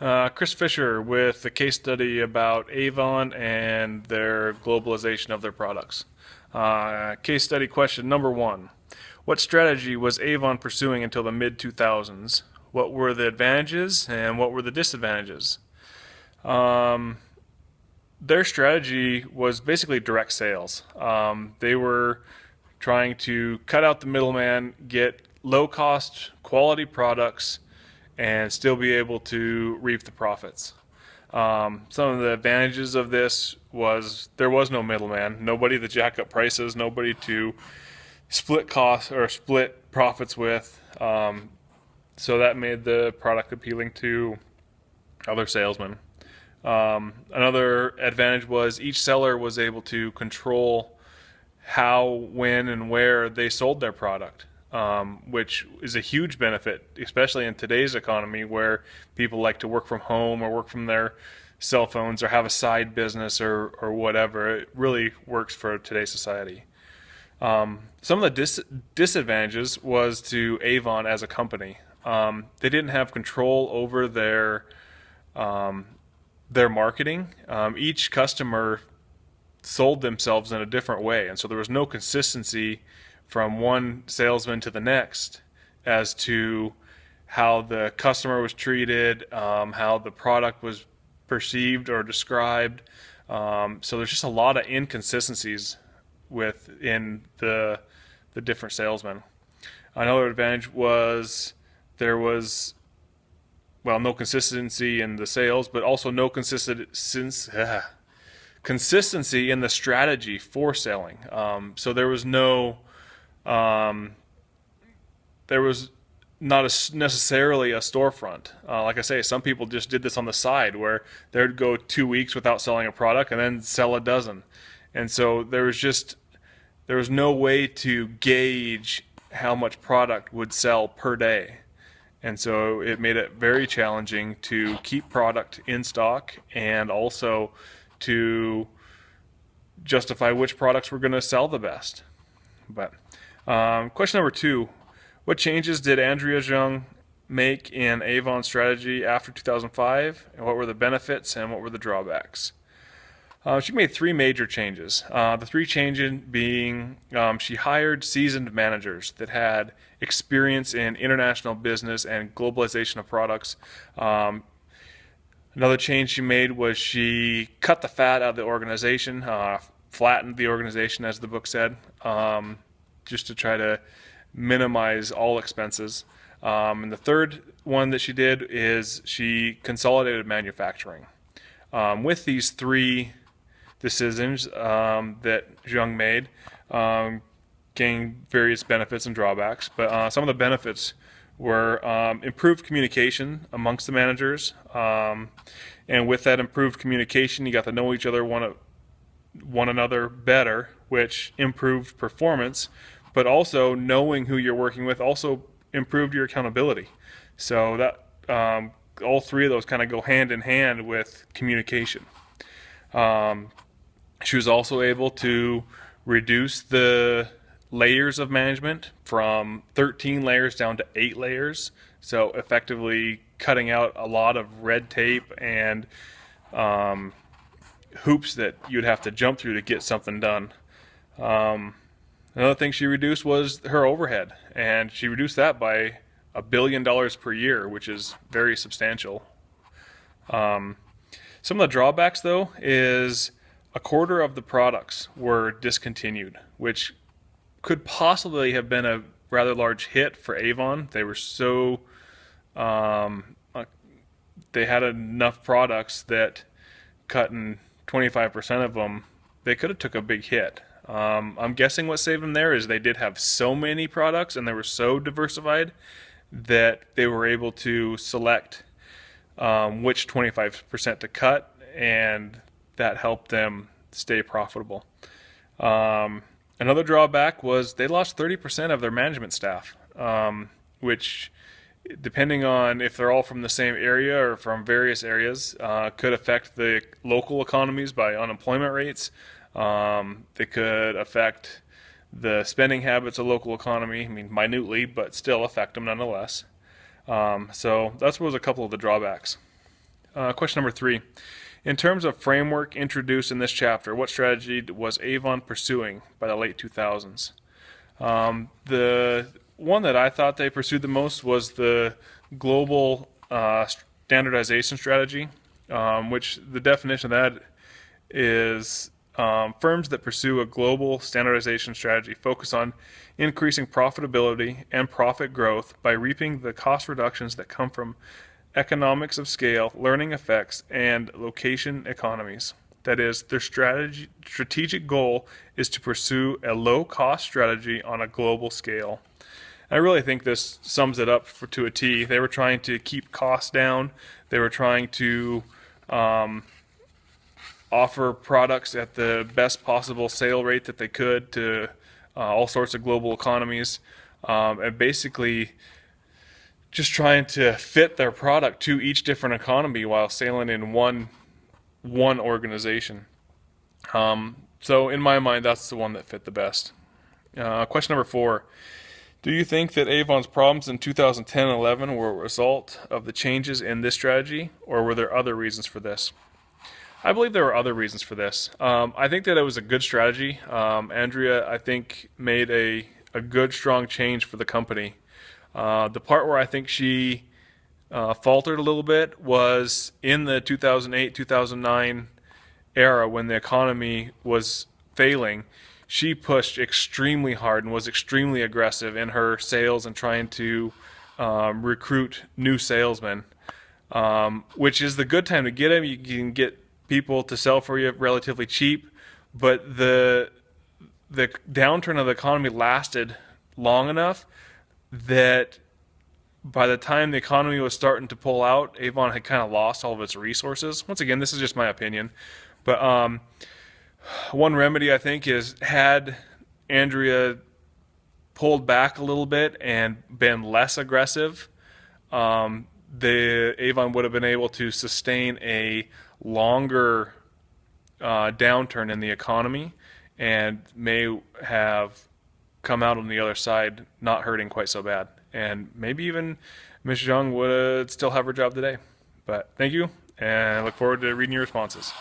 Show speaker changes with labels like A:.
A: Chris Fisher with the case study about Avon and their globalization of their products. Case study question number one. What strategy was Avon pursuing until the mid 2000s? What were the advantages and what were the disadvantages? Um, their strategy was basically direct sales. They were trying to cut out the middleman, get low cost quality products, and still be able to reap the profits. Some of the advantages of this was there was no middleman, nobody to jack up prices, nobody to split costs or split profits with. So that made the product appealing to other salesmen. Another advantage was each seller was able to control how, when, and where they sold their product, which is a huge benefit, especially in today's economy where people like to work from home or work from their cell phones or have a side business or whatever. It really works for today's society. Some of the disadvantages was to Avon as a company. They didn't have control over their marketing. Each customer sold themselves in a different way, and so there was no consistency from one salesman to the next as to how the customer was treated, how the product was perceived or described. So there's just a lot of inconsistencies within the different salesmen. Another advantage was there was no consistency in the sales, but also no consistency in the strategy for selling. So there was not necessarily a storefront. Like I say, some people just did this on the side where they'd go 2 weeks without selling a product and then sell a dozen. And so there was no way to gauge how much product would sell per day. And so it made it very challenging to keep product in stock and also to justify which products were going to sell the best. But question number two, what changes did Andrea Jung make in Avon strategy after 2005? And what were the benefits and what were the drawbacks? She made three major changes. The three changes being she hired seasoned managers that had experience in international business and globalization of products. Another change she made was she cut the fat out of the organization, flattened the organization, as the book said, just to try to minimize all expenses. And the third one that she did is she consolidated manufacturing. With these three decisions that Jung made, gained various benefits and drawbacks, but some of the benefits were improved communication amongst the managers, and with that improved communication, you got to know each other, one another better, which improved performance, but also knowing who you're working with also improved your accountability. So that all three of those kind of go hand in hand with communication. She was also able to reduce the layers of management from 13 layers down to 8 layers, so effectively cutting out a lot of red tape and hoops that you'd have to jump through to get something done. Another thing she reduced was her overhead, and she reduced that by $1 billion per year, which is very substantial. Some of the drawbacks, though, is a quarter of the products were discontinued, which could possibly have been a rather large hit for Avon. They were so they had enough products that cutting 25% of them, they could have took a big hit. I'm guessing what saved them there is they did have so many products and they were so diversified that they were able to select which 25% to cut, and that helped them stay profitable. Another drawback was they lost 30% of their management staff, which, depending on if they're all from the same area or from various areas, could affect the local economies by unemployment rates. They could affect the spending habits of local economy, I mean, minutely, but still affect them nonetheless. So that was a couple of the drawbacks. Question number 3. In terms of framework introduced in this chapter, what strategy was Avon pursuing by the late 2000s? The one that I thought they pursued the most was the global standardization strategy, which the definition of that is firms that pursue a global standardization strategy focus on increasing profitability and profit growth by reaping the cost reductions that come from economics of scale, learning effects, and location economies. That is, their strategic goal is to pursue a low-cost strategy on a global scale. I really think this sums it up to a T. They were trying to keep costs down. They were trying to offer products at the best possible sale rate that they could to all sorts of global economies, and basically just trying to fit their product to each different economy while sailing in one organization. So in my mind, that's the one that fit the best. Question number 4. Do you think that Avon's problems in 2010 and 11 were a result of the changes in this strategy, or were there other reasons for this? I believe there were other reasons for this. I think that it was a good strategy. Andrea, I think, made a good, strong change for the company. The part where I think she faltered a little bit was in the 2008-2009 era when the economy was failing. She pushed extremely hard and was extremely aggressive in her sales and trying to recruit new salesmen, which is the good time to get them. You can get people to sell for you relatively cheap, but the downturn of the economy lasted long enough that by the time the economy was starting to pull out, Avon had kind of lost all of its resources. Once again, this is just my opinion, but one remedy I think is, had Andrea pulled back a little bit and been less aggressive, the Avon would have been able to sustain a longer downturn in the economy and may have come out on the other side not hurting quite so bad. And maybe even Ms. Young would still have her job today. But thank you, and I look forward to reading your responses.